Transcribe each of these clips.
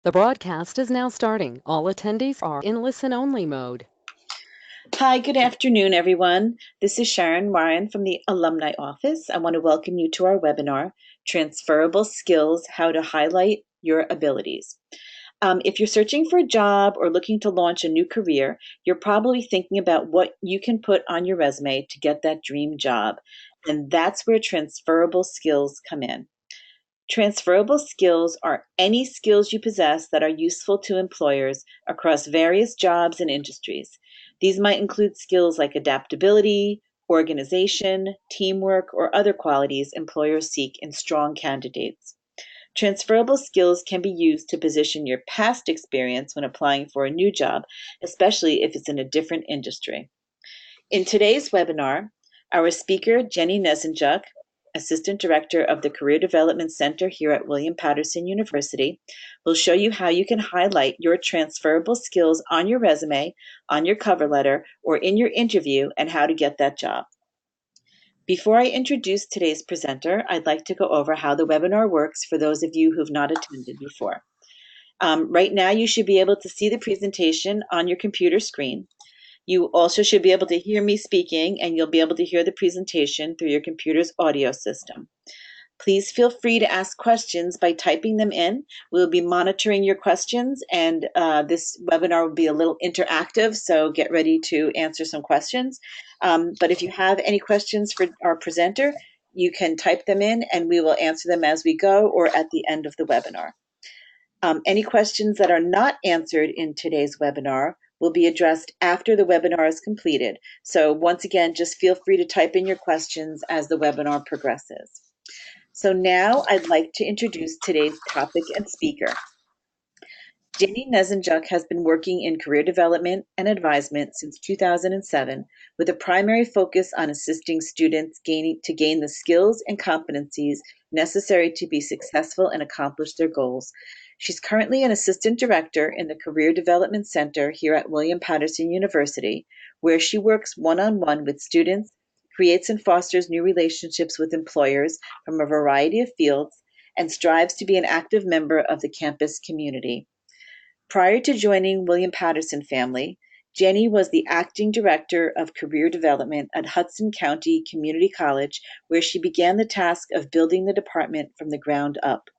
The broadcast is now starting. All attendees are in listen-only mode. Hi, good afternoon, everyone. This is Sharon Ryan from the Alumni Office. I want to welcome you to our webinar, Transferable Skills, How to Highlight Your Abilities. If you're searching for a job or looking to launch a new career, you're probably thinking about what you can put on your resume to get that dream job. And that's where transferable skills come in. Transferable skills are any skills you possess that are useful to employers across various jobs and industries. These might include skills like adaptability, organization, teamwork, or other qualities employers seek in strong candidates. Transferable skills can be used to position your past experience when applying for a new job, especially if it's in a different industry. In today's webinar, our speaker, Jenny Nesenjuk, Assistant Director of the Career Development Center here at William Paterson University, will show you how you can highlight your transferable skills on your resume, on your cover letter, or in your interview, and how to get that job. Before I introduce today's presenter, I'd like to go over how the webinar works for those of you who've not attended before. Right now, you should be able to see the presentation on your computer screen. You also should be able to hear me speaking, and you'll be able to hear the presentation through your computer's audio system. Please feel free to ask questions by typing them in. We'll be monitoring your questions, and this webinar will be a little interactive, so get ready to answer some questions. But if you have any questions for our presenter, you can type them in, and we will answer them as we go or at the end of the webinar. Any questions that are not answered in today's webinar will be addressed after the webinar is completed. So once again, just feel free to type in your questions as the webinar progresses. So now I'd like to introduce today's topic and speaker. Jenny Nesenjuk has been working in career development and advisement since 2007 with a primary focus on assisting students to gain the skills and competencies necessary to be successful and accomplish their goals. She's currently an assistant director in the Career Development Center here at William Paterson University, where she works one-on-one with students, creates and fosters new relationships with employers from a variety of fields, and strives to be an active member of the campus community. Prior to joining William Paterson family, Jenny was the acting director of career development at Hudson County Community College, where she began the task of building the department from the ground up.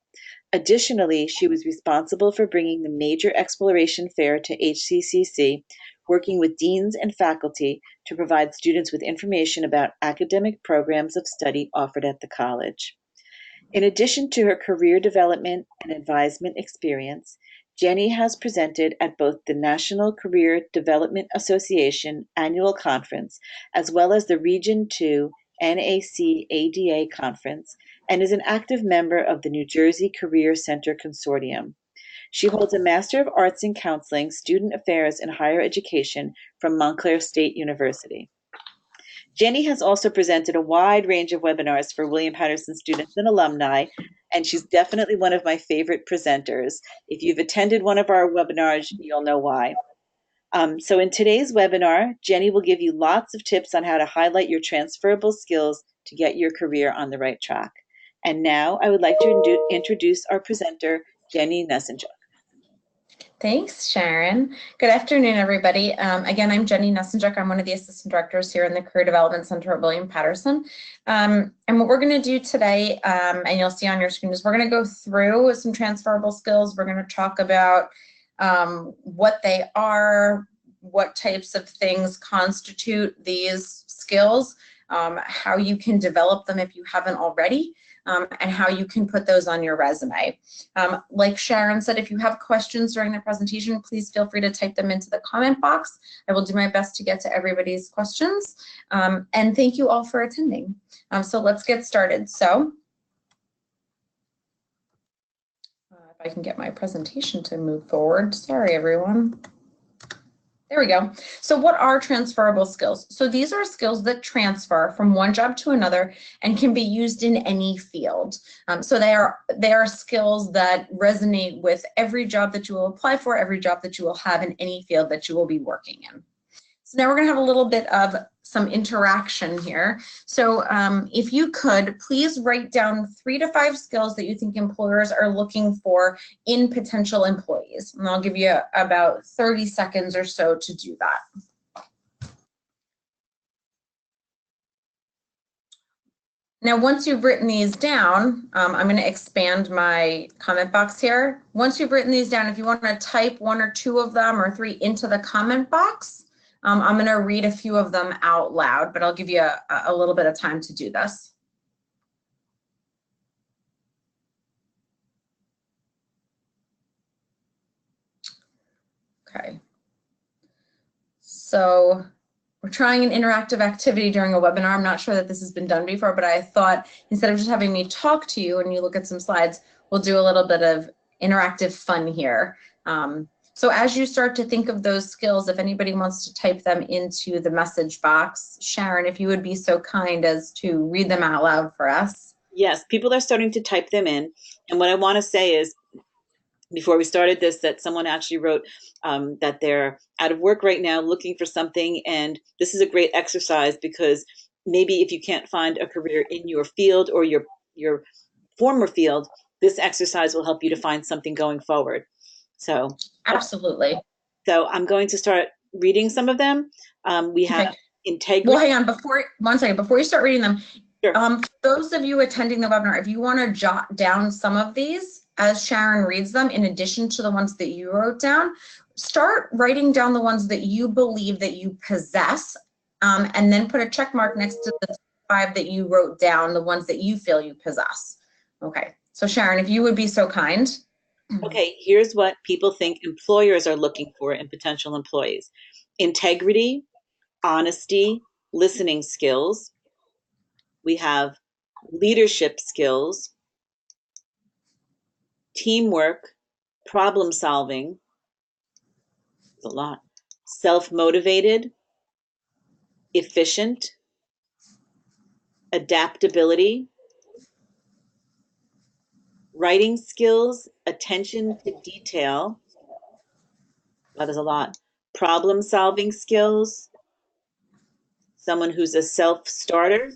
Additionally, she was responsible for bringing the major exploration fair to HCCC, working with deans and faculty to provide students with information about academic programs of study offered at the college. In addition to her career development and advisement experience, Jenny has presented at both the National Career Development Association Annual Conference, as well as the Region 2 NACADA Conference, and is an active member of the New Jersey Career Center Consortium. She holds a Master of Arts in Counseling, Student Affairs, and Higher Education from Montclair State University. Jenny has also presented a wide range of webinars for William Paterson students and alumni, and she's definitely one of my favorite presenters. If you've attended one of our webinars, you'll know why. So in today's webinar, Jenny will give you lots of tips on how to highlight your transferable skills to get your career on the right track. And now I would like to introduce our presenter, Jenny Nesenjuk. Thanks, Sharon. Good afternoon, everybody. Again, I'm Jenny Nesenjuk. I'm one of the assistant directors here in the Career Development Center at William Paterson. And what we're going to do today, and you'll see on your screen, is we're going to go through some transferable skills. We're going to talk about what they are, what types of things constitute these skills, how you can develop them if you haven't already, and how you can put those on your resume. Like Sharon said, if you have questions during the presentation, please feel free to type them into the comment box. I will do my best to get to everybody's questions. And thank you all for attending. So let's get started. So if I can get my presentation to move forward. Sorry, everyone. There we go. So what are transferable skills? So these are skills that transfer from one job to another and can be used in any field. So they are skills that resonate with every job that you will apply for, every job that you will have in any field that you will be working in. So now we're going to have a little bit of some interaction here. So if you could, please write down 3 to 5 skills that you think employers are looking for in potential employees. these. And I'll give you about 30 seconds or so to do that. Now, once you've written these down, I'm going to expand my comment box here. Once you've written these down, if you want to type 1 or 2 of them or 3 into the comment box, I'm going to read a few of them out loud, but I'll give you a little bit of time to do this. Okay. So we're trying an interactive activity during a webinar. I'm not sure that this has been done before, but I thought instead of just having me talk to you and you look at some slides, we'll do a little bit of interactive fun here. So as you start to think of those skills, if anybody wants to type them into the message box, Sharon, if you would be so kind as to read them out loud for us. Yes, people are starting to type them in. And what I want to say is, before we started this, that someone actually wrote that they're out of work right now looking for something. And this is a great exercise because maybe if you can't find a career in your field or your former field, this exercise will help you to find something going forward. So absolutely. So I'm going to start reading some of them. We have integrity. Well, hang on, one second, before you start reading them, sure. For those of you attending the webinar, if you want to jot down some of these as Sharon reads them, in addition to the ones that you wrote down, start writing down the ones that you believe that you possess, and then put a check mark next to the 5 that you wrote down, the ones that you feel you possess. Okay, so Sharon, if you would be so kind. Okay, here's what people think employers are looking for in potential employees: integrity, honesty, listening skills. We have leadership skills, teamwork, problem solving. That's a lot. Self-motivated, efficient, adaptability, writing skills, attention to detail. That is a lot. Problem solving skills, someone who's a self-starter,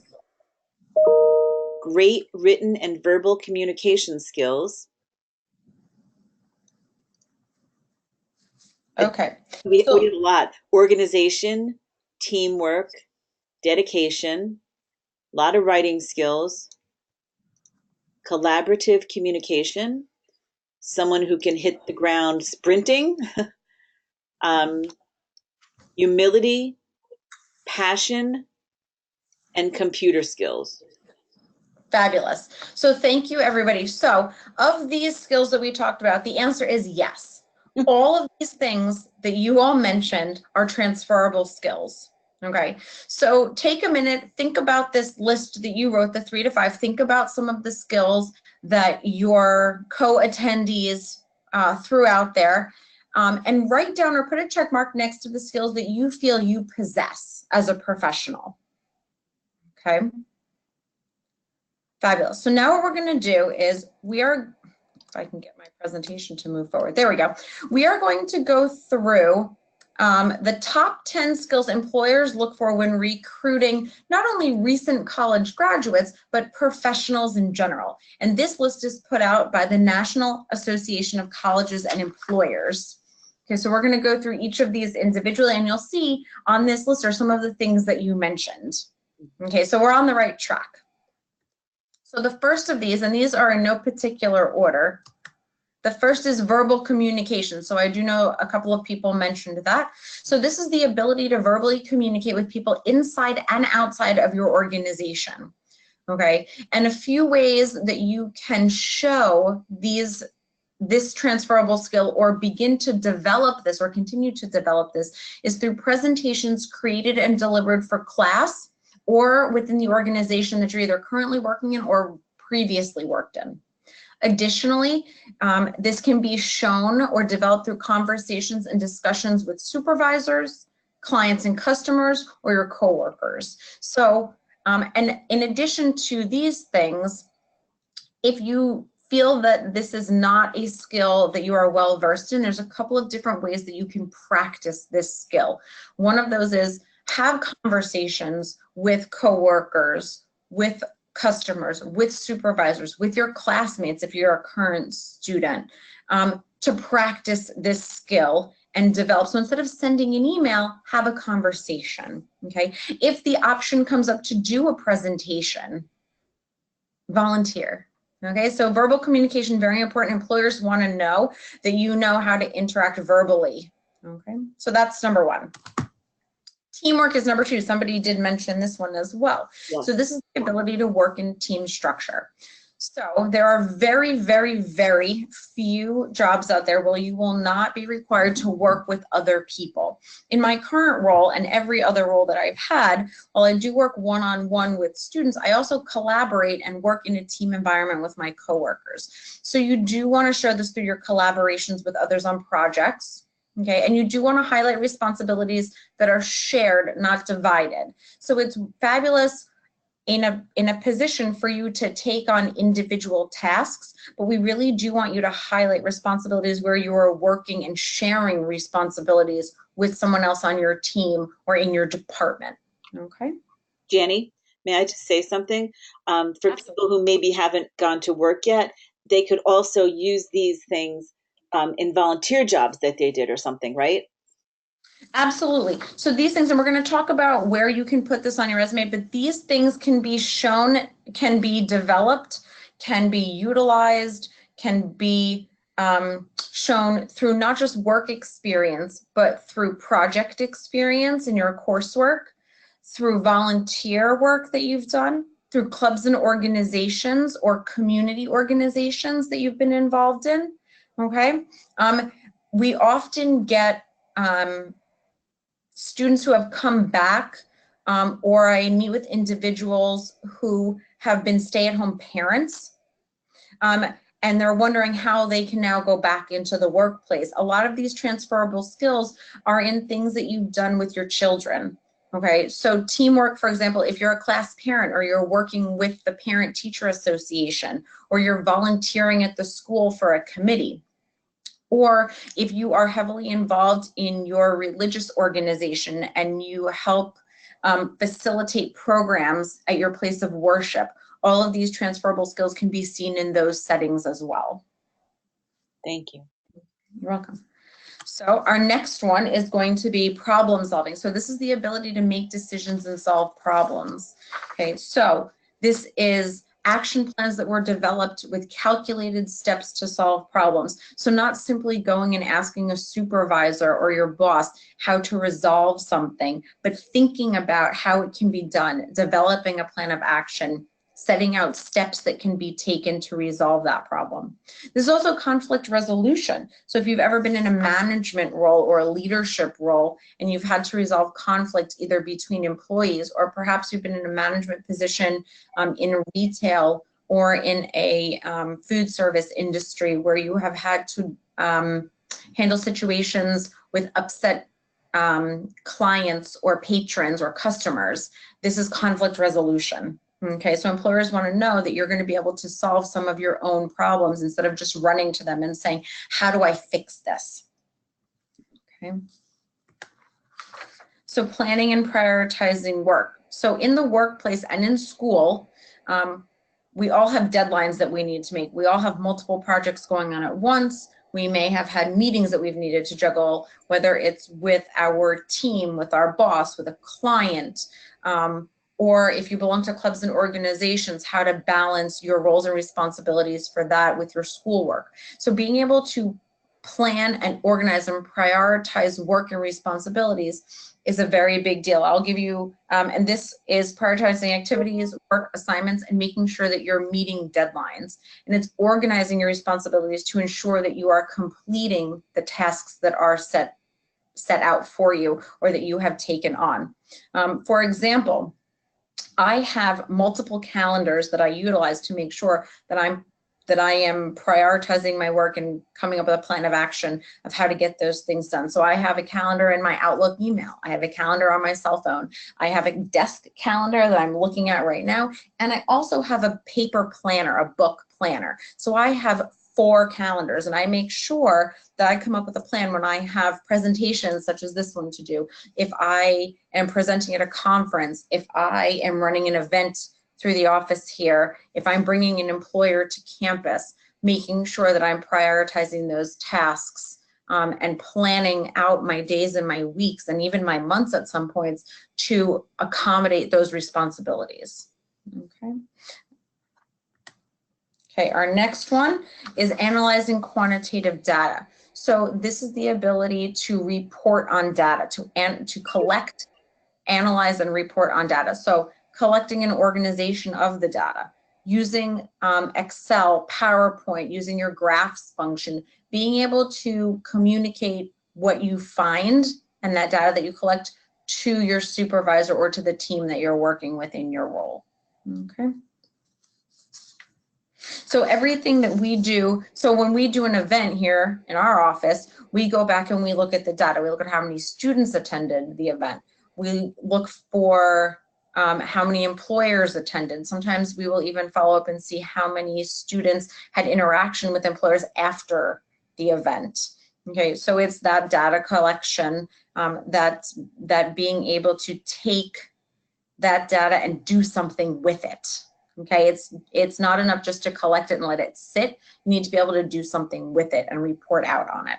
great written and verbal communication skills. Okay. We have a lot. Organization, teamwork, dedication, a lot of writing skills, collaborative communication, someone who can hit the ground sprinting, humility, passion, and computer skills. Fabulous. So thank you, everybody. So of these skills that we talked about, the answer is yes. All of these things that you all mentioned are transferable skills. Okay, so take a minute, think about this list that you wrote, the 3 to 5. Think about some of the skills that your co-attendees threw out there, and write down or put a check mark next to the skills that you feel you possess as a professional. Okay. Fabulous. So now what we're going to do is if I can get my presentation to move forward. There we go. We are going to go through the top 10 skills employers look for when recruiting not only recent college graduates, but professionals in general. And this list is put out by the National Association of Colleges and Employers. Okay, so we're going to go through each of these individually, and you'll see on this list are some of the things that you mentioned. Okay, so we're on the right track. So the first of these, and these are in no particular order, the first is verbal communication. So I do know a couple of people mentioned that. So this is the ability to verbally communicate with people inside and outside of your organization. Okay, and a few ways that you can show this transferable skill or begin to develop this or continue to develop this is through presentations created and delivered for class or within the organization that you're either currently working in or previously worked in. Additionally, this can be shown or developed through conversations and discussions with supervisors, clients and customers, or your coworkers. So, and in addition to these things, if you feel that this is not a skill that you are well versed in, there's a couple of different ways that you can practice this skill. One of those is have conversations with coworkers, with customers, with supervisors, with your classmates if you're a current student. to practice this skill and develop. So instead of sending an email, have a conversation, okay? If the option comes up to do a presentation, volunteer, okay? So verbal communication, very important. Employers want to know that you know how to interact verbally, okay? So that's number one. Teamwork is number two. Somebody did mention this one as well. Yeah. So this is the ability to work in team structure. So there are very, very, very few jobs out there where you will not be required to work with other people. In my current role and every other role that I've had, while I do work one-on-one with students, I also collaborate and work in a team environment with my coworkers. So you do want to share this through your collaborations with others on projects. Okay, and you do want to highlight responsibilities that are shared, not divided. So it's fabulous in a position for you to take on individual tasks, but we really do want you to highlight responsibilities where you are working and sharing responsibilities with someone else on your team or in your department. Okay. Jenny, may I just say something? For people who maybe haven't gone to work yet, they could also use these things in volunteer jobs that they did or something, right? Absolutely. So these things, and we're going to talk about where you can put this on your resume, but these things can be shown, can be developed, can be utilized, can be shown through not just work experience, but through project experience in your coursework, through volunteer work that you've done, through clubs and organizations or community organizations that you've been involved in. Okay. We often get students who have come back, or I meet with individuals who have been stay-at-home parents, and they're wondering how they can now go back into the workplace. A lot of these transferable skills are in things that you've done with your children. Okay, so teamwork, for example, if you're a class parent or you're working with the Parent-Teacher Association, or you're volunteering at the school for a committee, or if you are heavily involved in your religious organization and you help facilitate programs at your place of worship, all of these transferable skills can be seen in those settings as well. Thank you. You're welcome. So our next one is going to be problem solving. So this is the ability to make decisions and solve problems. Okay, so this is action plans that were developed with calculated steps to solve problems. So not simply going and asking a supervisor or your boss how to resolve something, but thinking about how it can be done, developing a plan of action, setting out steps that can be taken to resolve that problem. There's also conflict resolution. So if you've ever been in a management role or a leadership role and you've had to resolve conflict either between employees, or perhaps you've been in a management position in retail or in a food service industry where you have had to handle situations with upset clients or patrons or customers, this is conflict resolution. Okay, so employers want to know that you're going to be able to solve some of your own problems instead of just running to them and saying, how do I fix this? Okay. So planning and prioritizing work. So in the workplace and in school, we all have deadlines that we need to make. We all have multiple projects going on at once. We may have had meetings that we've needed to juggle, whether it's with our team, with our boss, with a client, or if you belong to clubs and organizations, how to balance your roles and responsibilities for that with your schoolwork. So being able to plan and organize and prioritize work and responsibilities is a very big deal. I'll give you, and this is prioritizing activities, work assignments, and making sure that you're meeting deadlines. And it's organizing your responsibilities to ensure that you are completing the tasks that are set out for you or that you have taken on. For example, I have multiple calendars that I utilize to make sure that I am prioritizing my work and coming up with a plan of action of how to get those things done. So I have a calendar in my Outlook email. I have a calendar on my cell phone. I have a desk calendar that I'm looking at right now. And I also have a paper planner, a book planner. So I have 4 calendars, and I make sure that I come up with a plan when I have presentations such as this one to do. If I am presenting at a conference, if I am running an event through the office here, if I'm bringing an employer to campus, making sure that I'm prioritizing those tasks and planning out my days and my weeks and even my months at some points to accommodate those responsibilities. Okay. Okay, our next one is analyzing quantitative data. So this is the ability to report on data, to collect, analyze, and report on data. So collecting an organization of the data, using Excel, PowerPoint, using your graphs function, being able to communicate what you find and that data that you collect to your supervisor or to the team that you're working with in your role. Okay. So everything that we do, so when we do an event here in our office, we go back and we look at the data. We look at how many students attended the event. We look for how many employers attended. Sometimes we will even follow up and see how many students had interaction with employers after the event. Okay, so it's that data collection, that being able to take that data and do something with it. Okay, it's not enough just to collect it and let it sit. You need to be able to do something with it and report out on it.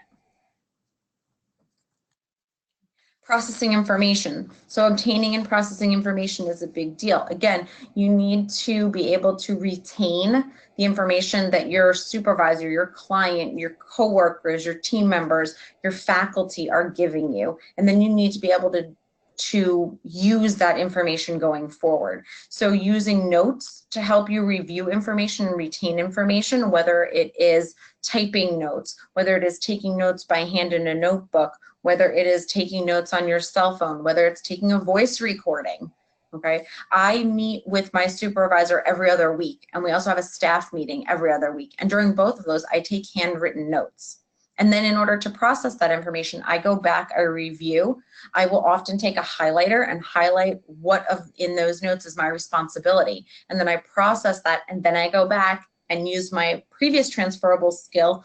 Processing information. So obtaining and processing information is a big deal. Again, you need to be able to retain the information that your supervisor, your client, your coworkers, your team members, your faculty are giving you. And then you need to be able to use that information going forward. So using notes to help you review information and retain information, whether it is typing notes, whether it is taking notes by hand in a notebook, whether it is taking notes on your cell phone, whether it's taking a voice recording. Okay, I meet with my supervisor every other week, and we also have a staff meeting every other week. And during both of those, I take handwritten notes. And then in order to process that information, I go back, I review. I will often take a highlighter and highlight what in those notes is my responsibility. And then I process that, and then I go back and use my previous transferable skill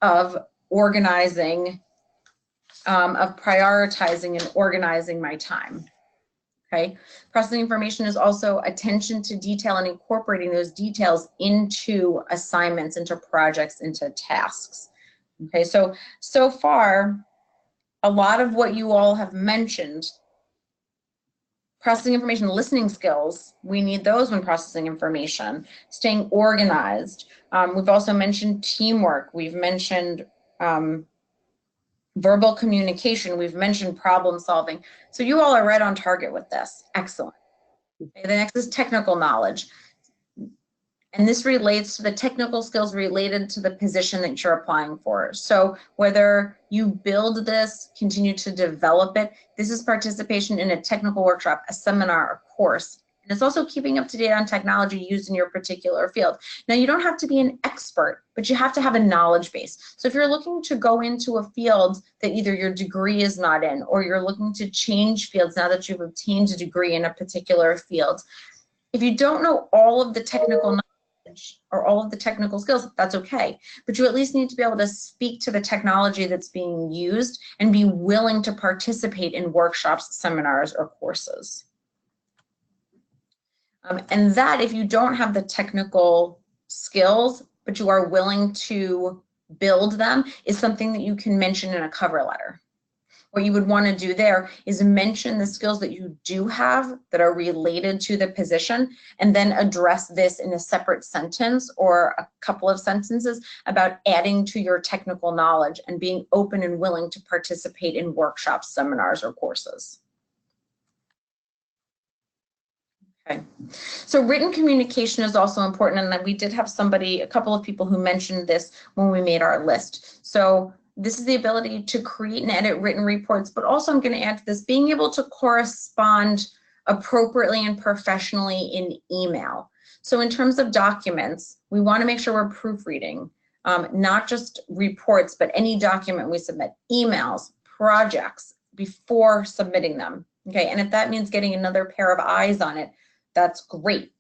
of organizing, of prioritizing and organizing my time. Okay, processing information is also attention to detail and incorporating those details into assignments, into projects, into tasks. Okay, so far, a lot of what you all have mentioned, processing information, listening skills, we need those when processing information, staying organized. We've also mentioned teamwork. We've mentioned verbal communication. We've mentioned problem solving. So you all are right on target with this. Excellent. Okay, the next is technical knowledge. And this relates to the technical skills related to the position that you're applying for. So whether you build this, continue to develop it, this is participation in a technical workshop, a seminar, a course. And it's also keeping up to date on technology used in your particular field. Now, you don't have to be an expert, but you have to have a knowledge base. So if you're looking to go into a field that either your degree is not in, or you're looking to change fields now that you've obtained a degree in a particular field, if you don't know all of the technical knowledge or all of the technical skills, that's okay. But you at least need to be able to speak to the technology that's being used and be willing to participate in workshops, seminars, or courses. And that, if you don't have the technical skills, but you are willing to build them, is something that you can mention in a cover letter. What you would want to do there is mention the skills that you do have that are related to the position, and then address this in a separate sentence or a couple of sentences about adding to your technical knowledge and being open and willing to participate in workshops, seminars, or courses. Okay, so written communication is also important, and then we did have a couple of people who mentioned this when we made our list. So this is the ability to create and edit written reports, but also I'm going to add to this, being able to correspond appropriately and professionally in email. So in terms of documents, we want to make sure we're proofreading, not just reports, but any document we submit, emails, projects, before submitting them. Okay, and if that means getting another pair of eyes on it, that's great.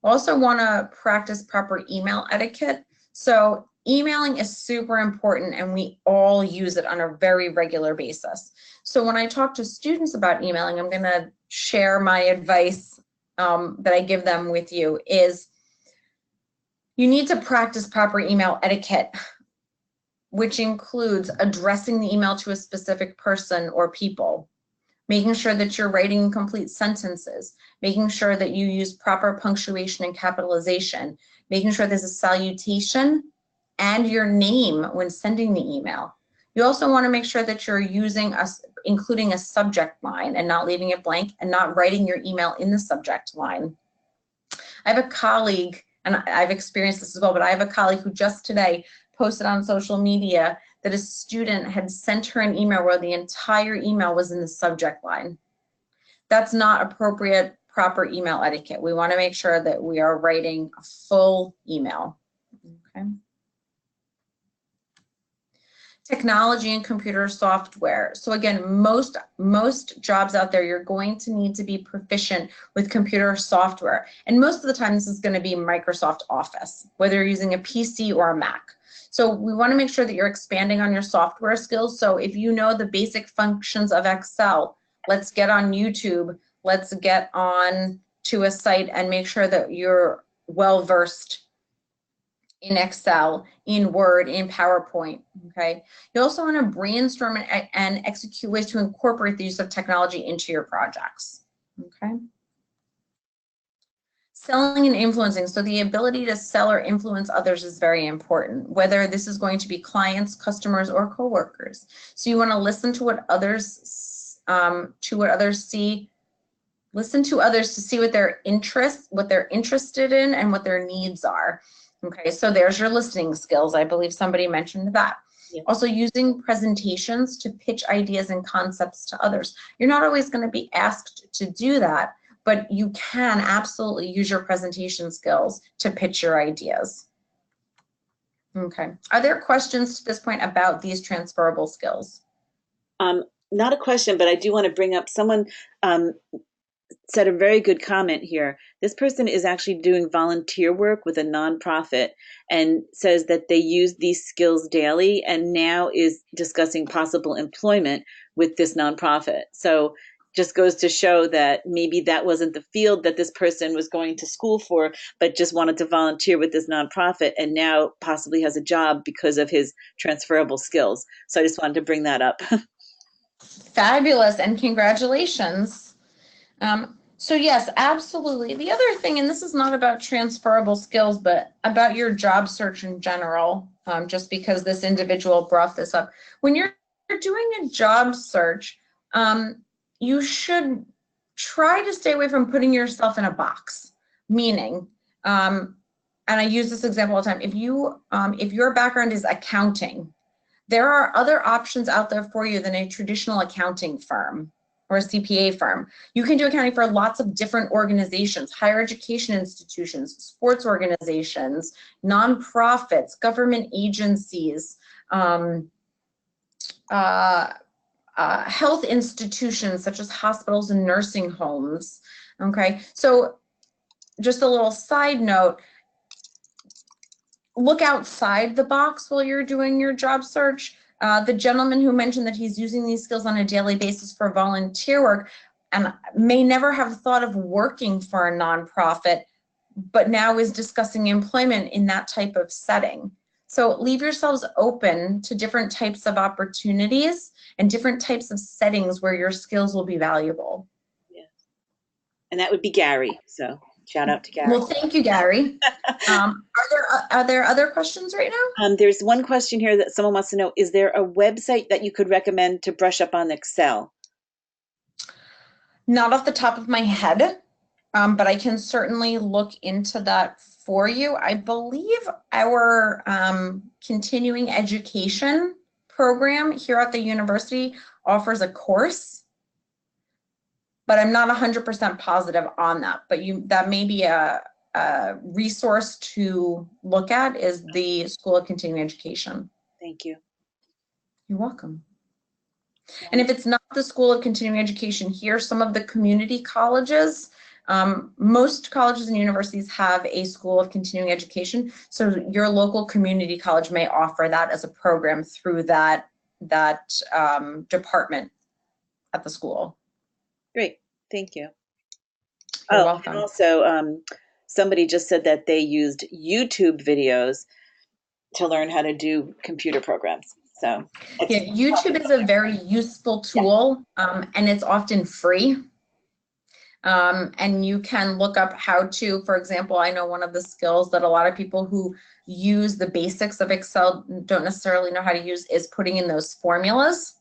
Also want to practice proper email etiquette. So emailing is super important, and we all use it on a very regular basis. So when I talk to students about emailing, I'm going to share my advice that I give them with you is You need to practice proper email etiquette, which includes addressing the email to a specific person or people, making sure that you're writing complete sentences, making sure that you use proper punctuation and capitalization, making sure there's a salutation and your name when sending the email. You also want to make sure that you're including a subject line and not leaving it blank, and not writing your email in the subject line. I have a colleague, and I've experienced this as well, but I have a colleague who just today posted on social media that a student had sent her an email where the entire email was in the subject line. That's not appropriate, proper email etiquette. We want to make sure that we are writing a full email. Okay. Technology and computer software. So again, most jobs out there, you're going to need to be proficient with computer software. And most of the time, this is going to be Microsoft Office, whether you're using a PC or a Mac. So we want to make sure that you're expanding on your software skills. So if you know the basic functions of Excel, let's get on YouTube, let's get on to a site and make sure that you're well-versed in Excel, in Word, in PowerPoint, okay? You also want to brainstorm and execute ways to incorporate the use of technology into your projects, okay? Selling and influencing. So the ability to sell or influence others is very important, whether this is going to be clients, customers, or coworkers. So you want to listen to what others see, listen to others to see what their interests, what they're interested in, and what their needs are. Okay, so there's your listening skills. I believe somebody mentioned that. Yeah. Also using presentations to pitch ideas and concepts to others. You're not always going to be asked to do that, but you can absolutely use your presentation skills to pitch your ideas. Okay, are there questions to this point about these transferable skills? Not a question, but I do want to bring up someone said a very good comment here. This person is actually doing volunteer work with a nonprofit and says that they use these skills daily and now is discussing possible employment with this nonprofit. So just goes to show that maybe that wasn't the field that this person was going to school for, but just wanted to volunteer with this nonprofit and now possibly has a job because of his transferable skills. So I just wanted to bring that up. Fabulous, and congratulations. So yes, absolutely. The other thing, and this is not about transferable skills, but about your job search in general, just because this individual brought this up. When you're doing a job search, you should try to stay away from putting yourself in a box, meaning, and I use this example all the time, if your background is accounting, there are other options out there for you than a traditional accounting firm or a CPA firm. You can do accounting for lots of different organizations, higher education institutions, sports organizations, nonprofits, government agencies, health institutions such as hospitals and nursing homes. Okay, so just a little side note, look outside the box while you're doing your job search. The gentleman who mentioned that he's using these skills on a daily basis for volunteer work and may never have thought of working for a nonprofit, but now is discussing employment in that type of setting. So leave yourselves open to different types of opportunities and different types of settings where your skills will be valuable. Yes. And that would be Gary, so shout out to Gary. Well, thank you, Gary. Are there other questions right now? There's one question here that someone wants to know, is there a website that you could recommend to brush up on Excel? Not off the top of my head, but I can certainly look into that for you. I believe our continuing education program here at the university offers a course, but I'm not 100% positive on that. But that may be a resource to look at, is the School of Continuing Education. Thank you. You're welcome. And if it's not the School of Continuing Education here, some of the community colleges, most colleges and universities have a School of Continuing Education. So your local community college may offer that as a program through that department at the school. Great, thank you. You're welcome. And also somebody just said that they used YouTube videos to learn how to do computer programs. So yeah, YouTube is a very useful tool, and it's often free. And you can look up how to, for example, I know one of the skills that a lot of people who use the basics of Excel don't necessarily know how to use is putting in those formulas.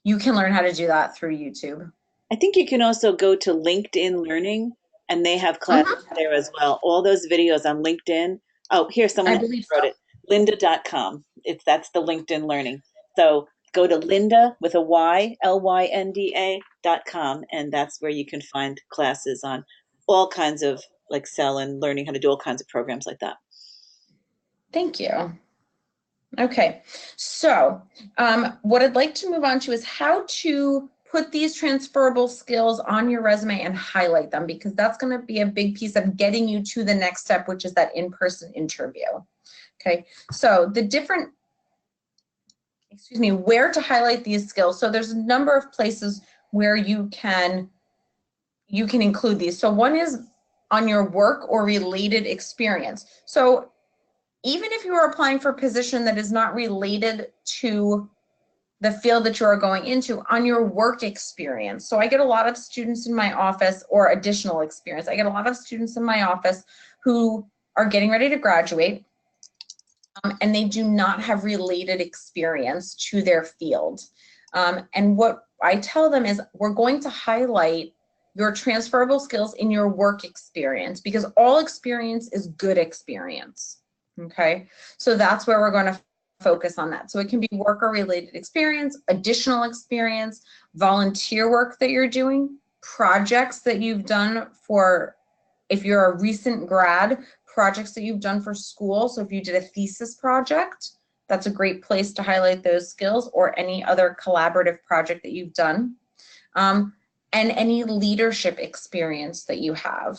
You can learn how to do that through YouTube. I think you can also go to LinkedIn Learning, and they have classes there as well. All those videos on LinkedIn. Oh, here's someone I that believe wrote so. it. Lynda.com. That's the LinkedIn Learning. So go to Lynda with a Y, LYNDA.com, and that's where you can find classes on all kinds of like Excel and learning how to do all kinds of programs like that. Thank you. Okay, so what I'd like to move on to is how to put these transferable skills on your resume and highlight them, because that's going to be a big piece of getting you to the next step, which is that in-person interview. Okay, so the different, where to highlight these skills. So there's a number of places where you can include these. So one is on your work or related experience. So even if you are applying for a position that is not related to the field that you are going into, on your work experience. So I get a lot of students in my office, or additional experience. I get a lot of students in my office who are getting ready to graduate, and they do not have related experience to their field. And what I tell them is, we're going to highlight your transferable skills in your work experience, because all experience is good experience. Okay, so that's where we're going to focus on that. So it can be work or related experience, additional experience, volunteer work that you're doing, projects that you've done for, if you're a recent grad, projects that you've done for school. So if you did a thesis project, that's a great place to highlight those skills, or any other collaborative project that you've done. And any leadership experience that you have.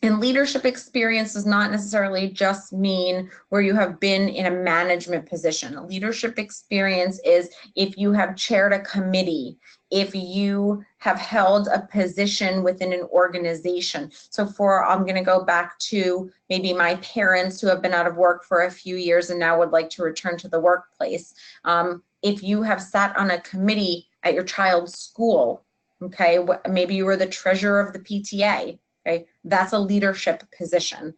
And leadership experience does not necessarily just mean where you have been in a management position. Leadership experience is if you have chaired a committee, if you have held a position within an organization. So I'm going to go back to maybe my parents who have been out of work for a few years and now would like to return to the workplace. If you have sat on a committee at your child's school, okay, maybe you were the treasurer of the PTA. Okay, that's a leadership position.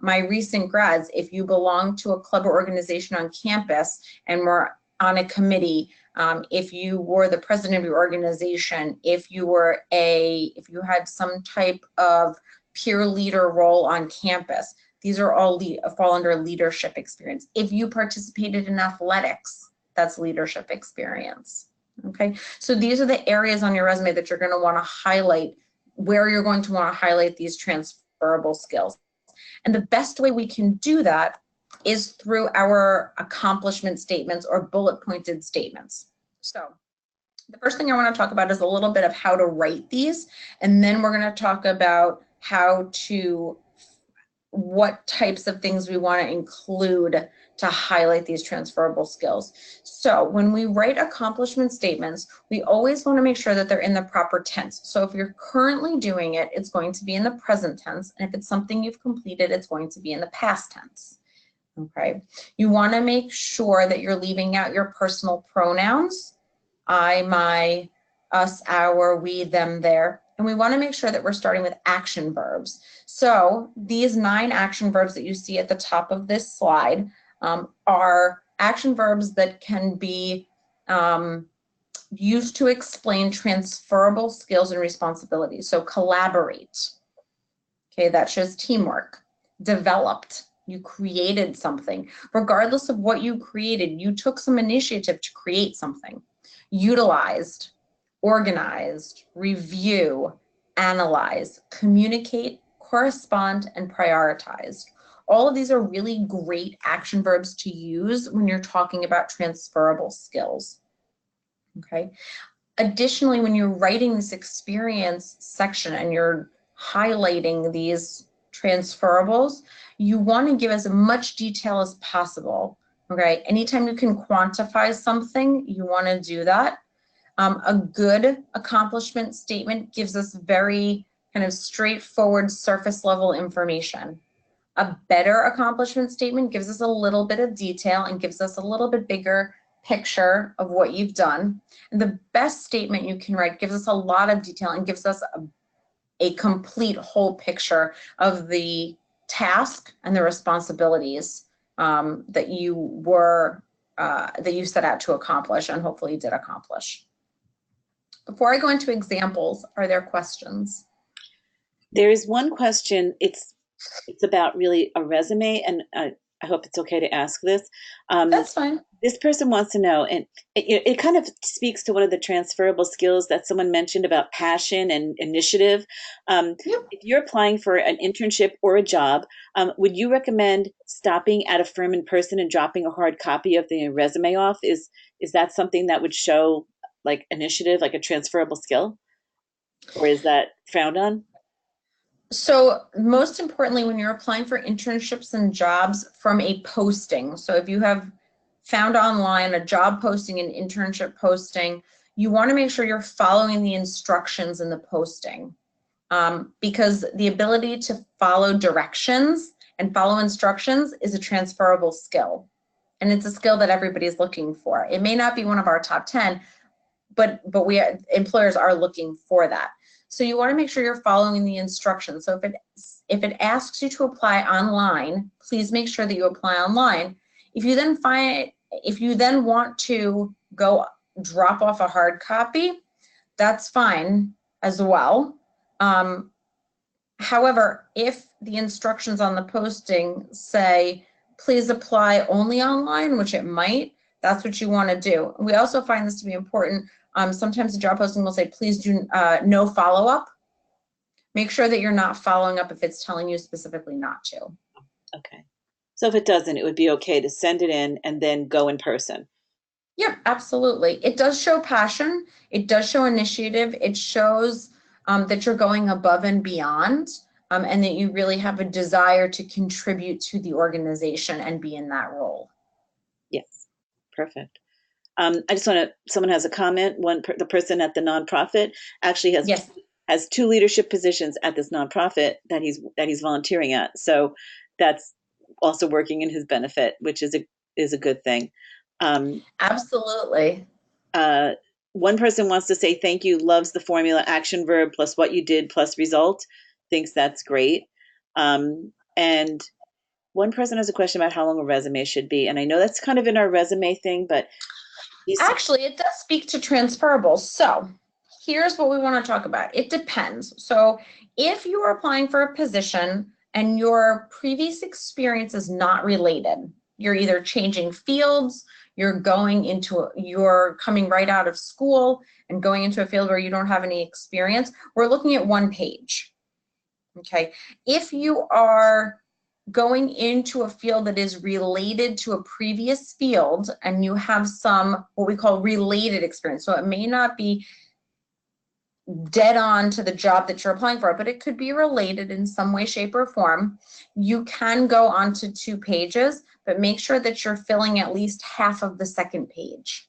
My recent grads, if you belong to a club or organization on campus and were on a committee, if you were the president of your organization, if you had some type of peer leader role on campus, these are all fall under leadership experience. If you participated in athletics, that's leadership experience. Okay, so these are the areas on your resume that you're going to want to highlight, where you're going to want to highlight these transferable skills. And the best way we can do that is through our accomplishment statements or bullet pointed statements. So the first thing I want to talk about is a little bit of how to write these, and then we're going to talk about what types of things we want to include to highlight these transferable skills. So when we write accomplishment statements, we always want to make sure that they're in the proper tense. So if you're currently doing it, it's going to be in the present tense. And if it's something you've completed, it's going to be in the past tense. Okay. You want to make sure that you're leaving out your personal pronouns, I, my, us, our, we, them, their. And we want to make sure that we're starting with action verbs. So these 9 action verbs that you see at the top of this slide are action verbs that can be used to explain transferable skills and responsibilities. So collaborate, okay, that shows teamwork. Developed, you created something. Regardless of what you created, you took some initiative to create something. Utilized, organized, review, analyze, communicate, correspond, and prioritize. All of these are really great action verbs to use when you're talking about transferable skills. Okay. Additionally, when you're writing this experience section and you're highlighting these transferables, you want to give as much detail as possible. Okay. Anytime you can quantify something, you want to do that. A good accomplishment statement gives us very kind of straightforward surface level information. A better accomplishment statement gives us a little bit of detail and gives us a little bit bigger picture of what you've done. And the best statement you can write gives us a lot of detail and gives us a complete whole picture of the task and the responsibilities that you set out to accomplish and hopefully you did accomplish. Before I go into examples, are there questions? There is one question. It's about really a resume, and I hope it's okay to ask this. That's fine. This person wants to know, and it kind of speaks to one of the transferable skills that someone mentioned about passion and initiative. Yep. If you're applying for an internship or a job, would you recommend stopping at a firm in person and dropping a hard copy of the resume off? Is that something that would show like initiative, like a transferable skill? Or is that frowned on? So most importantly, when you're applying for internships and jobs from a posting, so if you have found online a job posting, an internship posting, you want to make sure you're following the instructions in the posting, because the ability to follow directions and follow instructions is a transferable skill. And it's a skill that everybody's looking for. It may not be one of our top 10, but employers are looking for that. So you want to make sure you're following the instructions. So if it asks you to apply online, please make sure that you apply online. If you then want to go drop off a hard copy, that's fine as well. However, if the instructions on the posting say, please apply only online, which it might, that's what you want to do. We also find this to be important. Sometimes the job posting will say, please do no follow-up. Make sure that you're not following up if it's telling you specifically not to. Okay. So if it doesn't, it would be okay to send it in and then go in person. Yeah, absolutely. It does show passion. It does show initiative. It shows that you're going above and beyond, and that you really have a desire to contribute to the organization and be in that role. Yes, perfect. I just want to, someone has a comment. The person at the nonprofit actually has two leadership positions at this nonprofit that he's volunteering at. So that's also working in his benefit, which is a good thing. Absolutely. One person wants to say thank you, loves the formula action verb plus what you did plus result, thinks that's great. And one person has a question about how long a resume should be. And I know that's kind of in our resume thing, but actually it does speak to transferable. So here's what we want to talk about. It depends. So if you are applying for a position and your previous experience is not related, you're either changing fields, you're coming right out of school and going into a field where you don't have any experience, we're looking at 1 page. Okay. If you are going into a field that is related to a previous field and you have some what we call related experience, so it may not be dead on to the job that you're applying for, but it could be related in some way, shape, or form, you can go on to 2 pages, but make sure that you're filling at least half of the second page.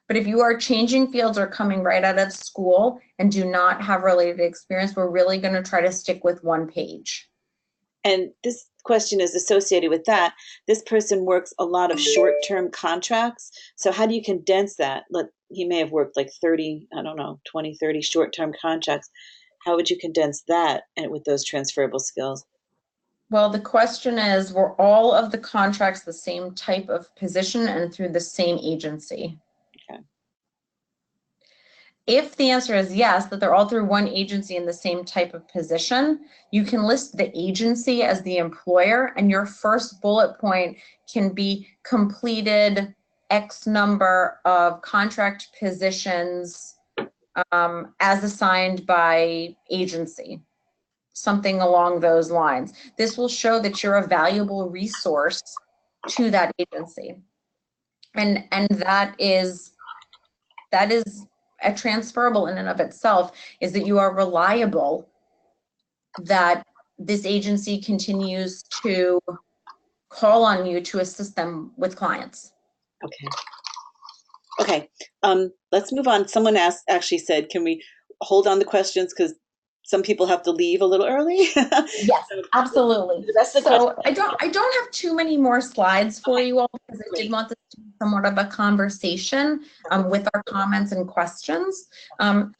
But if you are changing fields or coming right out of school and do not have related experience, we're really going to try to stick with 1 page. And this question is associated with that. This person works a lot of short-term contracts. So how do you condense that? He may have worked like 30, I don't know, 20, 30 short-term contracts. How would you condense that with those transferable skills? Well, the question is, were all of the contracts the same type of position and through the same agency? Okay. If the answer is yes, that they're all through 1 agency in the same type of position, you can list the agency as the employer, and your first bullet point can be completed X number of contract positions as assigned by agency, something along those lines. This will show that you're a valuable resource to that agency. And that is a transferable in and of itself, is that you are reliable, that this agency continues to call on you to assist them with clients. Okay. Let's move on. Someone actually said, can we hold on the questions? Because some people have to leave a little early. Yes, So absolutely. the rest of the questions. So I don't have too many more slides for you all because I did Great. want this to be somewhat of a conversation with our comments and questions.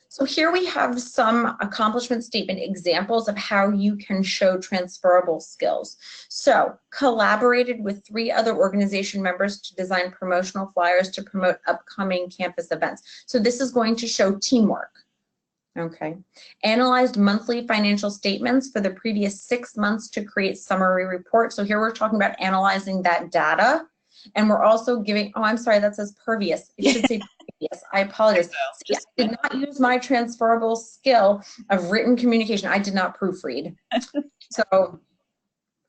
So here we have some accomplishment statement examples of how you can show transferable skills. So collaborated with 3 other organization members to design promotional flyers to promote upcoming campus events. So this is going to show teamwork. Okay. Analyzed monthly financial statements for the previous 6 months to create summary reports. So here we're talking about analyzing that data. And we're also giving, oh, I'm sorry, that says pervious. It should say pervious. I apologize. See, I did not use my transferable skill of written communication. I did not proofread. So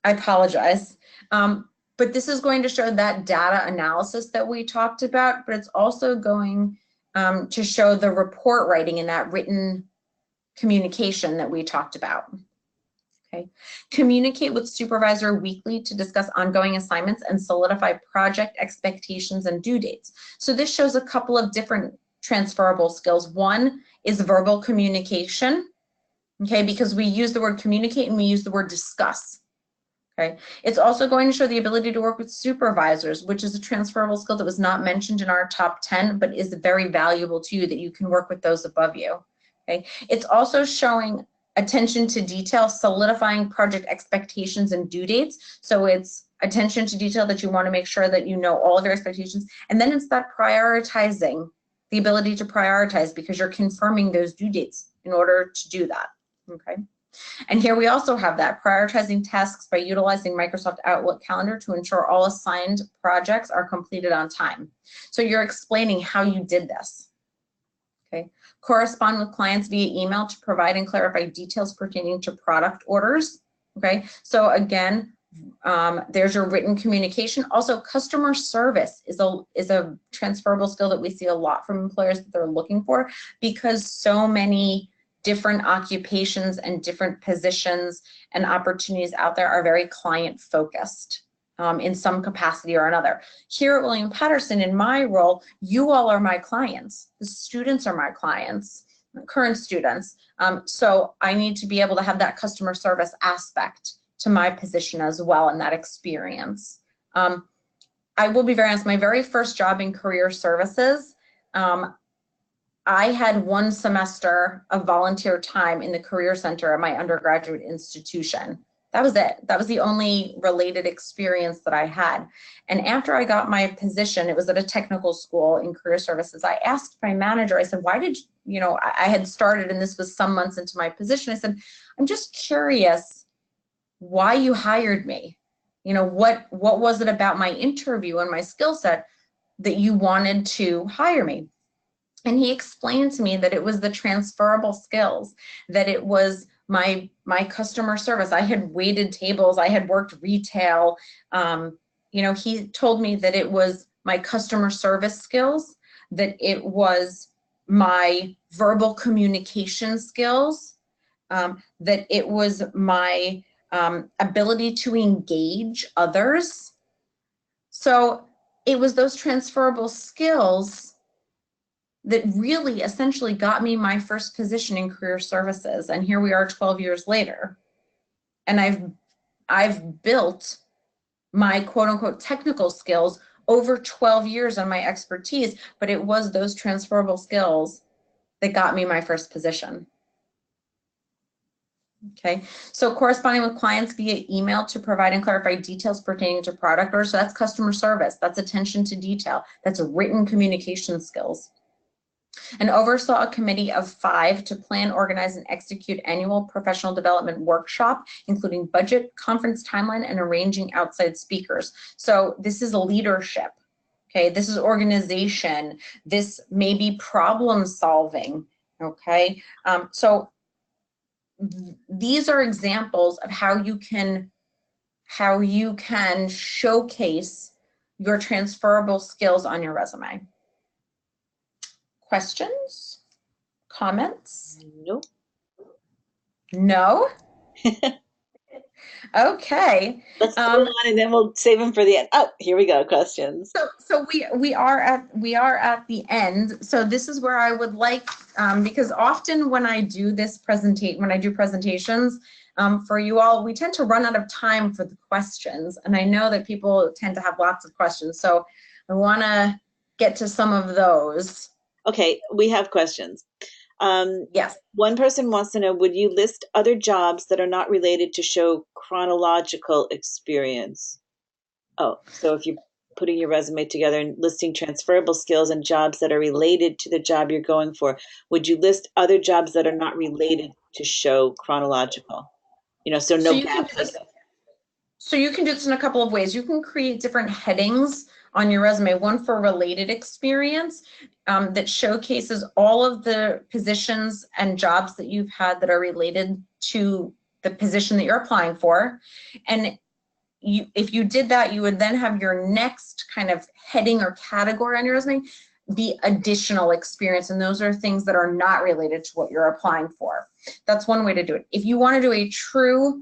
I apologize. But this is going to show that data analysis that we talked about, but it's also going to show the report writing in that written communication that we talked about. Okay. Communicate with supervisor weekly to discuss ongoing assignments and solidify project expectations and due dates. So this shows a couple of different transferable skills. One is verbal communication, okay, because we use the word communicate and we use the word discuss. Okay. It's also going to show the ability to work with supervisors, which is a transferable skill that was not mentioned in our top 10, but is very valuable to you that you can work with those above you. Okay. It's also showing attention to detail, solidifying project expectations and due dates. So it's attention to detail that you want to make sure that you know all of your expectations. And then it's that prioritizing, the ability to prioritize because you're confirming those due dates in order to do that. Okay. And here we also have that prioritizing tasks by utilizing Microsoft Outlook Calendar to ensure all assigned projects are completed on time. So you're explaining how you did this. Okay. Correspond with clients via email to provide and clarify details pertaining to product orders. Okay. So again, there's your written communication. Also, customer service is a transferable skill that we see a lot from employers that they're looking for because so many different occupations and different positions and opportunities out there are very client focused in some capacity or another. Here at William Paterson, in my role, you all are my clients. The students are my clients, current students. So I need to be able to have that customer service aspect to my position as well and that experience. I will be very honest, my very first job in career services, I had 1 semester of volunteer time in the Career Center at my undergraduate institution. That was it. That was the only related experience that I had. And after I got my position, it was at a technical school in career services. I asked my manager, I said, why did I had started and this was some months into my position. I said, I'm just curious why you hired me. What was it about my interview and my skill set that you wanted to hire me? And he explained to me that it was the transferable skills, that it was my customer service. I had waited tables, I had worked retail. He told me that it was my customer service skills, that it was my verbal communication skills, that it was my ability to engage others. So it was those transferable skills that really essentially got me my first position in career services. And here we are 12 years later. And I've built my quote unquote technical skills over 12 years on my expertise, but it was those transferable skills that got me my first position. Okay, so corresponding with clients via email to provide and clarify details pertaining to product orders. So that's customer service, that's attention to detail, that's written communication skills. And oversaw a committee of 5 to plan, organize, and execute annual professional development workshop, including budget, conference timeline, and arranging outside speakers. So this is leadership, okay? This is organization. This may be problem solving, okay? So these are examples of how you can showcase your transferable skills on your resume. Questions? Comments? Nope. No? Okay. Let's go on and then we'll save them for the end. Oh, here we go, questions. So we are at the end. So this is where I would like, because often when I do presentations for you all, we tend to run out of time for the questions, and I know that people tend to have lots of questions. So I want to get to some of those. Okay, we have questions. Yes. One person wants to know, would you list other jobs that are not related to show chronological experience? Oh, so if you're putting your resume together and listing transferable skills and jobs that are related to the job you're going for, would you list other jobs that are not related to show chronological? So So no you can do gaps. this. So you can do this in a couple of ways. You can create different headings on your resume, one for related experience that showcases all of the positions and jobs that you've had that are related to the position that you're applying for. And if you did that, you would then have your next kind of heading or category on your resume be additional experience. And those are things that are not related to what you're applying for. That's one way to do it. If you want to do a true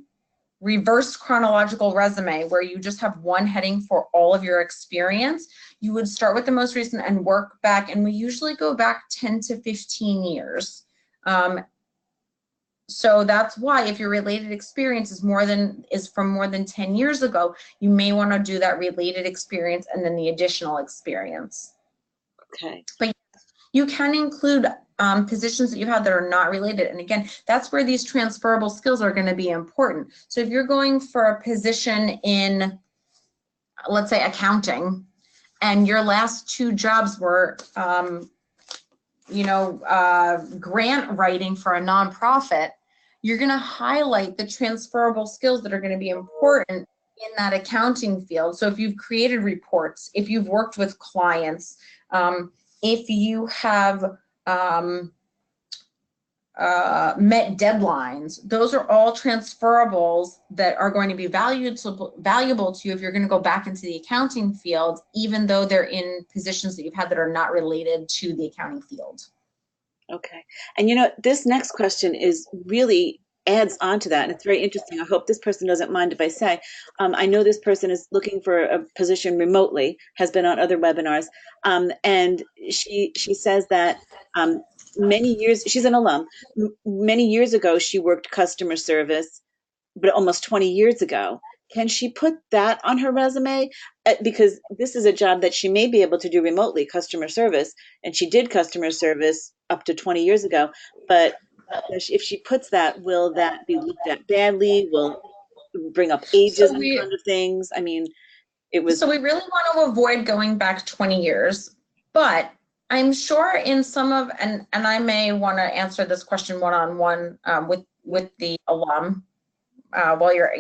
reverse chronological resume where you just have one heading for all of your experience, you would start with the most recent and work back, and we usually go back 10 to 15 years. So that's why if your related experience is from more than 10 years ago, you may want to do that related experience and then the additional experience. Okay. But you can include positions that you have that are not related. And again, that's where these transferable skills are going to be important. So if you're going for a position in, let's say, accounting, and your last two jobs were, grant writing for a nonprofit, you're going to highlight the transferable skills that are going to be important in that accounting field. So if you've created reports, if you've worked with clients, if you have met deadlines, those are all transferables that are going to be valuable to you if you're going to go back into the accounting field, even though they're in positions that you've had that are not related to the accounting field. Okay. And this next question is really adds on to that, and it's very interesting. I hope this person doesn't mind if I say, I know this person is looking for a position remotely, has been on other webinars, and she says that many years, she's an alum, many years ago she worked customer service, but almost 20 years ago. Can she put that on her resume? Because this is a job that she may be able to do remotely, customer service, and she did customer service up to 20 years ago. But if she puts that, will that be looked at badly? Will it bring up ages and kind of things? I mean, So we really want to avoid going back 20 years, but I'm sure in some of, and I may want to answer this question one-on-one with the alum while you're,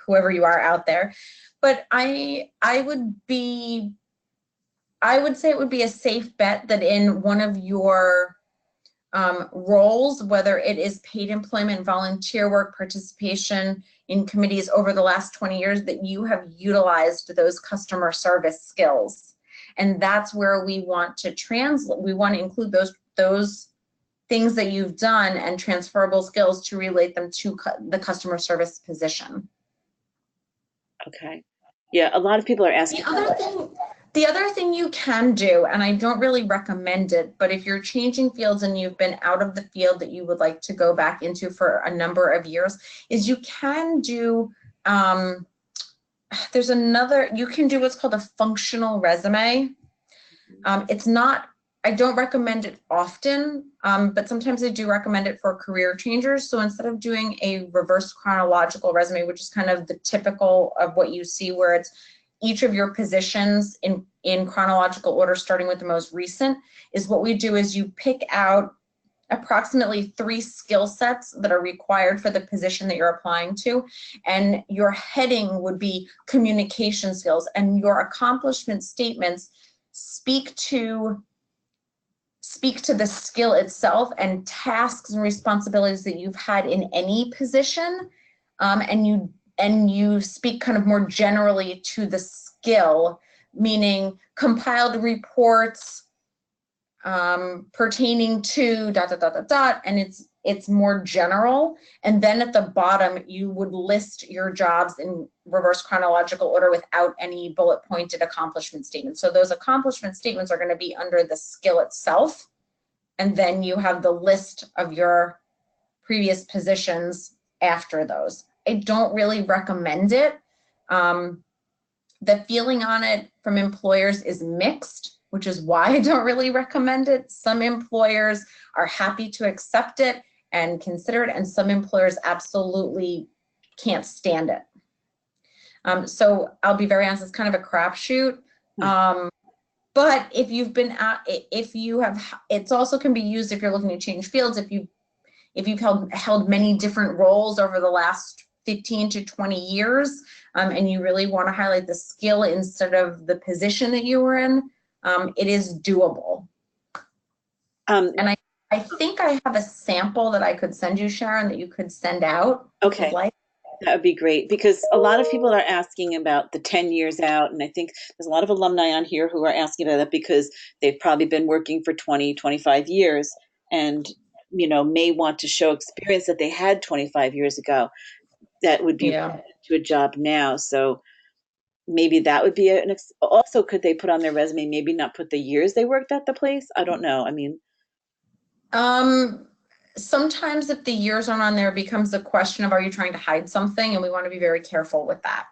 whoever you are out there. But I would say it would be a safe bet that in one of your roles, whether it is paid employment, volunteer work, participation in committees over the last 20 years, that you have utilized those customer service skills. And that's where we want to include those things that you've done and transferable skills to relate them to the customer service position. Okay. Yeah, a lot of people are asking. The other thing you can do, and I don't really recommend it, but if you're changing fields and you've been out of the field that you would like to go back into for a number of years, is you can do, you can do what's called a functional resume. I don't recommend it often, but sometimes I do recommend it for career changers. So instead of doing a reverse chronological resume, which is kind of the typical of what you see, where it's each of your positions in chronological order, starting with the most recent, is what we do is you pick out approximately 3 skill sets that are required for the position that you're applying to, and your heading would be communication skills, and your accomplishment statements speak to the skill itself and tasks and responsibilities that you've had in any position, and you speak kind of more generally to the skill, meaning compiled reports pertaining to ... and it's more general. And then at the bottom, you would list your jobs in reverse chronological order without any bullet pointed accomplishment statements. So those accomplishment statements are going to be under the skill itself. And then you have the list of your previous positions after those. I don't really recommend it. The feeling on it from employers is mixed, which is why I don't really recommend it. Some employers are happy to accept it and consider it, and some employers absolutely can't stand it. So I'll be very honest, it's kind of a crapshoot. But if you've been it also can be used if you're looking to change fields. If you've held many different roles over the last 15 to 20 years, and you really want to highlight the skill instead of the position that you were in, it is doable. And I think I have a sample that I could send you, Sharon, that you could send out. Okay. That would be great, because a lot of people are asking about the 10 years out, and I think there's a lot of alumni on here who are asking about that because they've probably been working for 20, 25 years and, you know, may want to show experience that they had 25 years ago that would be to a job now. So maybe that would be also, could they put on their resume, maybe not put the years they worked at the place? I don't know. I mean, sometimes if the years aren't on there, it becomes a question of, are you trying to hide something? And we want to be very careful with that.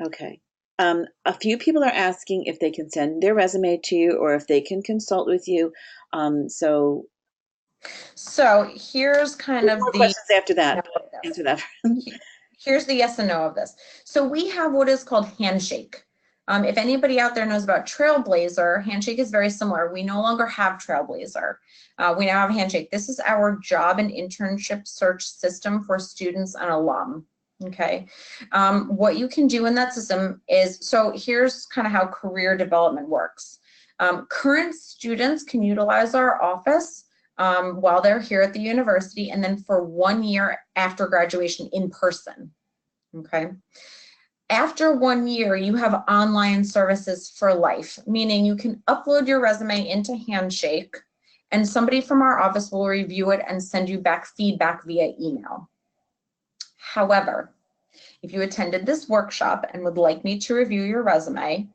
Okay. A few people are asking if they can send their resume to you or if they can consult with you. So here's kind of the questions after that. Answer that. Here's the yes and no of this. So we have what is called Handshake. If anybody out there knows about Trailblazer, Handshake is very similar. We no longer have Trailblazer. We now have Handshake. This is our job and internship search system for students and alum. Okay. What you can do in that system is, so here's kind of how career development works. Current students can utilize our office while they're here at the university, and then for 1 year after graduation in person. Okay. After 1 year, you have online services for life, meaning you can upload your resume into Handshake and somebody from our office will review it and send you back feedback via email. However, if you attended this workshop and would like me to review your resume,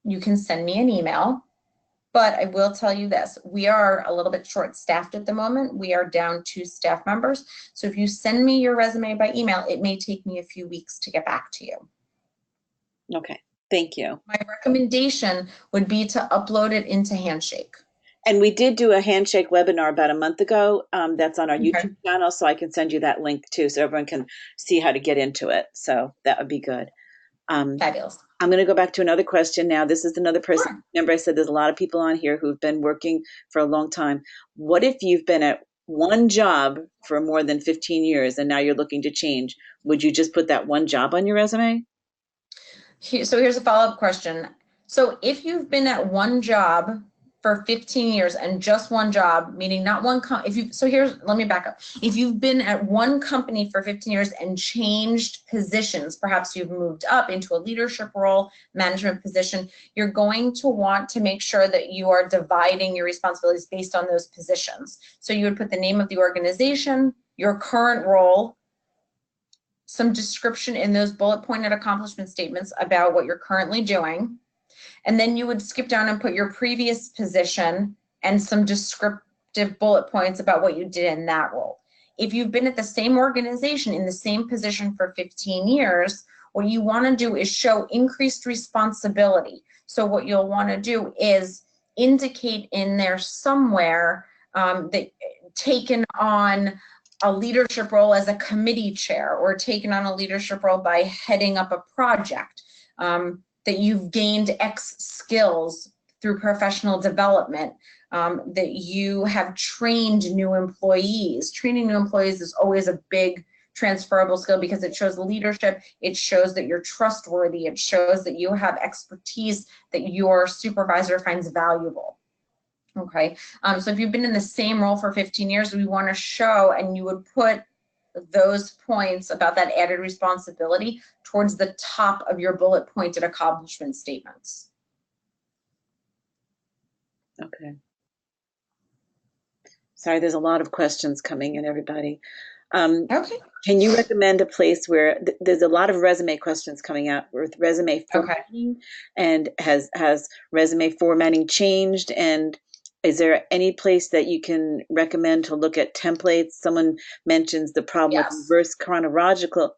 you can send me an email. But I will tell you this, we are a little bit short-staffed at the moment. We are down 2 staff members. So if you send me your resume by email, it may take me a few weeks to get back to you. Okay, thank you. My recommendation would be to upload it into Handshake. And we did do a Handshake webinar about a month ago. That's on our YouTube channel, so I can send you that link too, so everyone can see how to get into it. So that would be good. Fabulous. I'm going to go back to another question now. This is another person. Sure. Remember, I said there's a lot of people on here who've been working for a long time. What if you've been at one job for more than 15 years and now you're looking to change? Would you just put that one job on your resume? So here's a follow-up question. So if you've been at one job for 15 years and just one job, meaning not one let me back up. If you've been at one company for 15 years and changed positions, perhaps you've moved up into a leadership role, management position, you're going to want to make sure that you are dividing your responsibilities based on those positions. So you would put the name of the organization, your current role, some description in those bullet pointed accomplishment statements about what you're currently doing. And then you would skip down and put your previous position and some descriptive bullet points about what you did in that role. If you've been at the same organization in the same position for 15 years, what you want to do is show increased responsibility. So what you'll want to do is indicate in there somewhere that taken on a leadership role as a committee chair or taken on a leadership role by heading up a project. That you've gained X skills through professional development, that you have trained new employees. Training new employees is always a big transferable skill because it shows leadership, it shows that you're trustworthy, it shows that you have expertise that your supervisor finds valuable. Okay, so if you've been in the same role for 15 years, we want to show, and you would put those points about that added responsibility towards the top of your bullet pointed accomplishment statements. Okay. Sorry, there's a lot of questions coming in, everybody. Okay. Can you recommend a place where there's a lot of resume questions coming out with resume Okay. formatting, and has resume formatting changed? And is there any place that you can recommend to look at templates? Someone mentions the problem with Yes. reverse chronological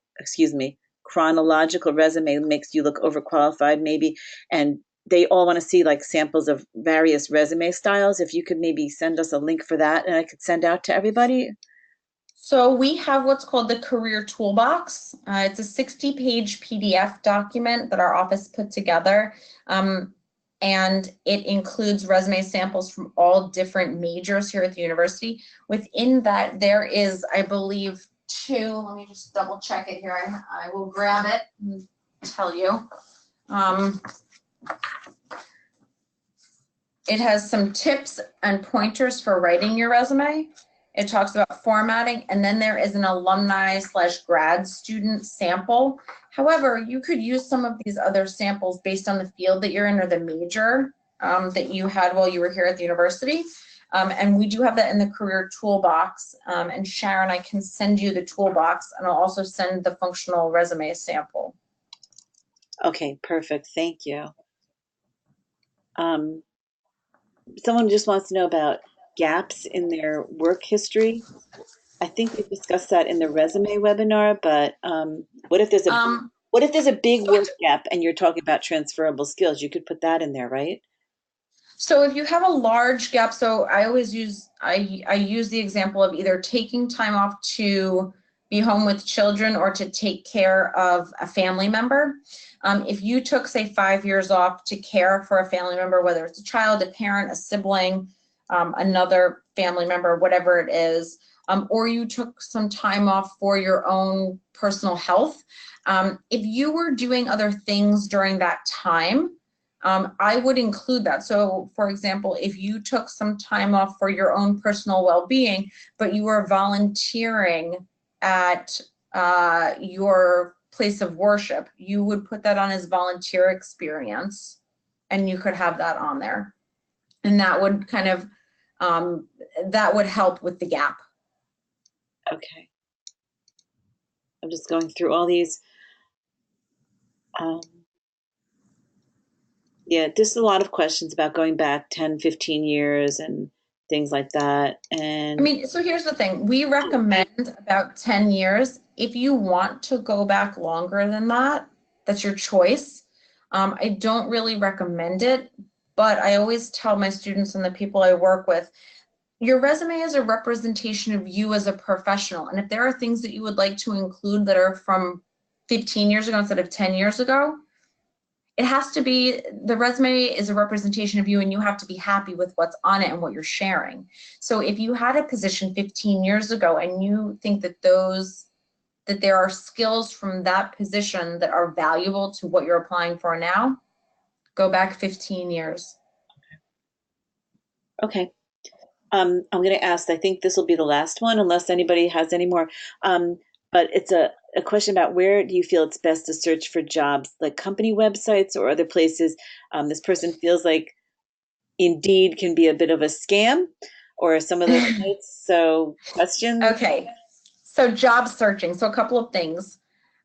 resume makes you look overqualified maybe, and they all want to see like samples of various resume styles. If you could maybe send us a link for that and I could send out to everybody. So we have what's called the Career Toolbox. It's a 60-page PDF document that our office put together. And it includes resume samples from all different majors here at the university. Within that, there is, I believe, two. Let me just double check it here. I will grab it and tell you. It has some tips and pointers for writing your resume. It talks about formatting, and then there is an alumni/grad student sample. However, you could use some of these other samples based on the field that you're in or the major that you had while you were here at the university. And we do have that in the Career Toolbox. And Sharon, I can send you the toolbox, and I'll also send the functional resume sample. Okay, perfect. Thank you. Someone just wants to know about gaps in their work history. I think we discussed that in the resume webinar, but what if there's a big work gap and you're talking about transferable skills? You could put that in there, right? So if you have a large gap, so I always use, I use the example of either taking time off to be home with children or to take care of a family member. If you took, say, 5 years off to care for a family member, whether it's a child, a parent, a sibling, another family member, whatever it is, or you took some time off for your own personal health, if you were doing other things during that time, I would include that. So for example, if you took some time off for your own personal well-being, but you were volunteering at your place of worship, you would put that on as volunteer experience, and you could have that on there. And that would kind of, that would help with the gap. Okay. I'm just going through all these. Yeah, just a lot of questions about going back 10, 15 years and things like that. And I mean, so here's the thing. We recommend about 10 years. If you want to go back longer than that, that's your choice. I don't really recommend it, but I always tell my students and the people I work with, your resume is a representation of you as a professional. And if there are things that you would like to include that are from 15 years ago instead of 10 years ago, it has to be, the resume is a representation of you, and you have to be happy with what's on it and what you're sharing. So if you had a position 15 years ago and you think that that there are skills from that position that are valuable to what you're applying for now, go back 15 years. okay. I'm going to ask, I think this will be the last one, unless anybody has any more. But it's a question about where do you feel it's best to search for jobs, like company websites or other places? This person feels like Indeed can be a bit of a scam, or some of those sites. So questions? Okay, so job searching. So a couple of things.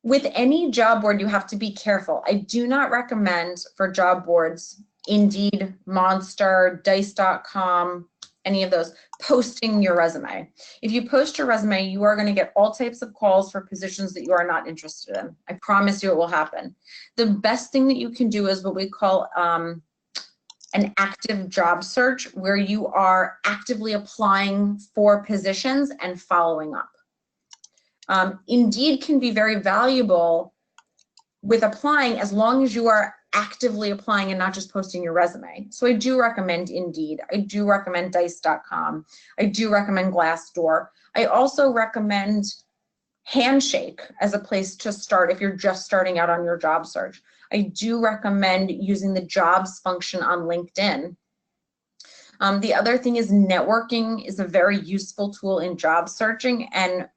With any job board, you have to be careful. I do not recommend for job boards, Indeed, Monster, Dice.com, any of those, posting your resume. If you post your resume, you are going to get all types of calls for positions that you are not interested in. I promise you it will happen. The best thing that you can do is what we call an active job search, where you are actively applying for positions and following up. Indeed can be very valuable with applying as long as you are actively applying and not just posting your resume. So I do recommend Indeed. I do recommend Dice.com. I do recommend Glassdoor. I also recommend Handshake as a place to start if you're just starting out on your job search. I do recommend using the jobs function on LinkedIn. The other thing is networking is a very useful tool in job searching, and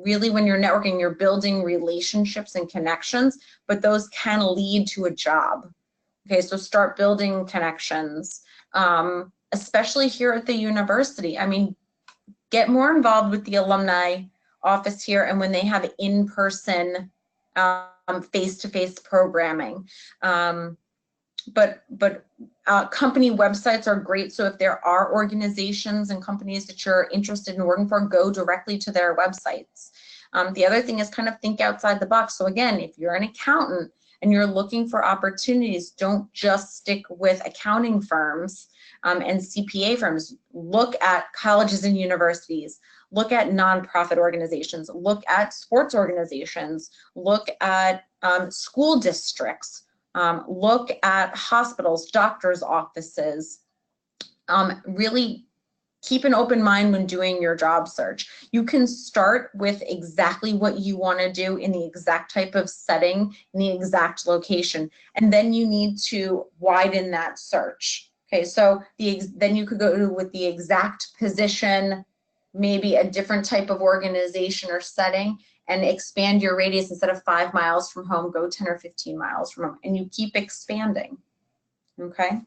really when you're networking, you're building relationships and connections, but those can lead to a job. Okay, so start building connections, especially here at the university. I mean, get more involved with the alumni office here and when they have in-person face-to-face programming. But company websites are great. So if there are organizations and companies that you're interested in working for, go directly to their websites. The other thing is kind of think outside the box. So again, if you're an accountant and you're looking for opportunities, don't just stick with accounting firms and CPA firms. Look at colleges and universities. Look at nonprofit organizations. Look at sports organizations. Look at school districts. Look at hospitals, doctors' offices. Really keep an open mind when doing your job search. You can start with exactly what you want to do in the exact type of setting, in the exact location, and then you need to widen that search. Okay, so then you could go with the exact position, maybe a different type of organization or setting, and expand your radius. Instead of 5 miles from home, go 10 or 15 miles from home, and you keep expanding. Okay.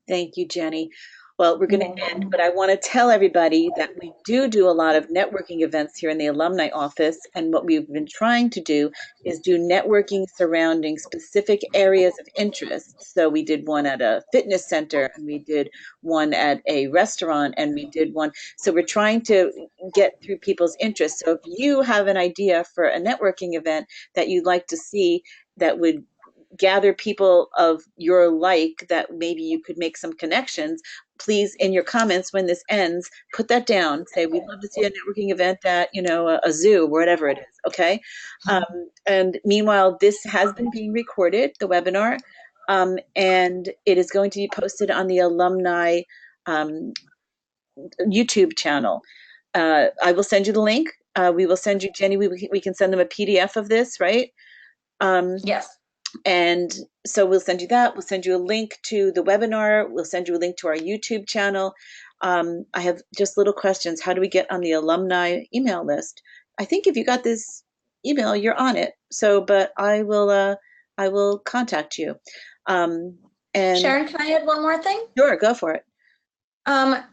Thank you, Jenny. Well, we're going to end, but I want to tell everybody that we do a lot of networking events here in the alumni office. And what we've been trying to do is do networking surrounding specific areas of interest. So we did one at a fitness center, and we did one at a restaurant, and we did one. So we're trying to get through people's interests. So if you have an idea for a networking event that you'd like to see that would gather people of your like, that maybe you could make some connections, please, in your comments when this ends, put that down. Say, we'd love to see a networking event at, a zoo, whatever it is, okay? And meanwhile, this has been being recorded, the webinar, and it is going to be posted on the alumni YouTube channel. I will send you the link. We will send you, Jenny, we can send them a PDF of this, right? Yes. And so we'll send you that. We'll send you a link to the webinar. We'll send you a link to our YouTube channel. I have just little questions. How do we get on the alumni email list? I think if you got this email, you're on it. So, but I will contact you. And Sharon, can I add one more thing? Sure, go for it.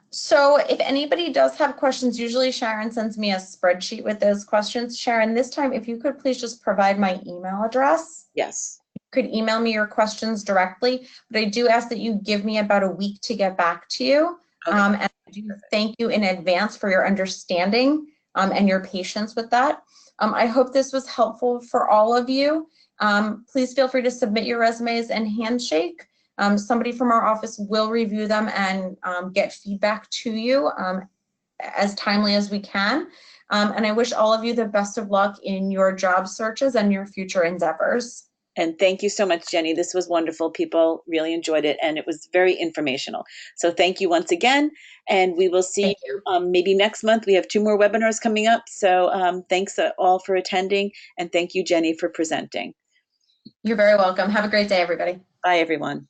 So if anybody does have questions, usually Sharon sends me a spreadsheet with those questions. Sharon, this time, if you could please just provide my email address. Yes. You could email me your questions directly, but I do ask that you give me about a week to get back to you. Okay. And I do thank you in advance for your understanding and your patience with that. I hope this was helpful for all of you. Please feel free to submit your resumes and handshake. Somebody from our office will review them and get feedback to you as timely as we can. And I wish all of you the best of luck in your job searches and your future endeavors. And thank you so much, Jenny. This was wonderful. People really enjoyed it, and it was very informational. So thank you once again, and we will see you maybe next month. We have 2 more webinars coming up. So thanks all for attending, and thank you, Jenny, for presenting. You're very welcome. Have a great day, everybody. Bye, everyone.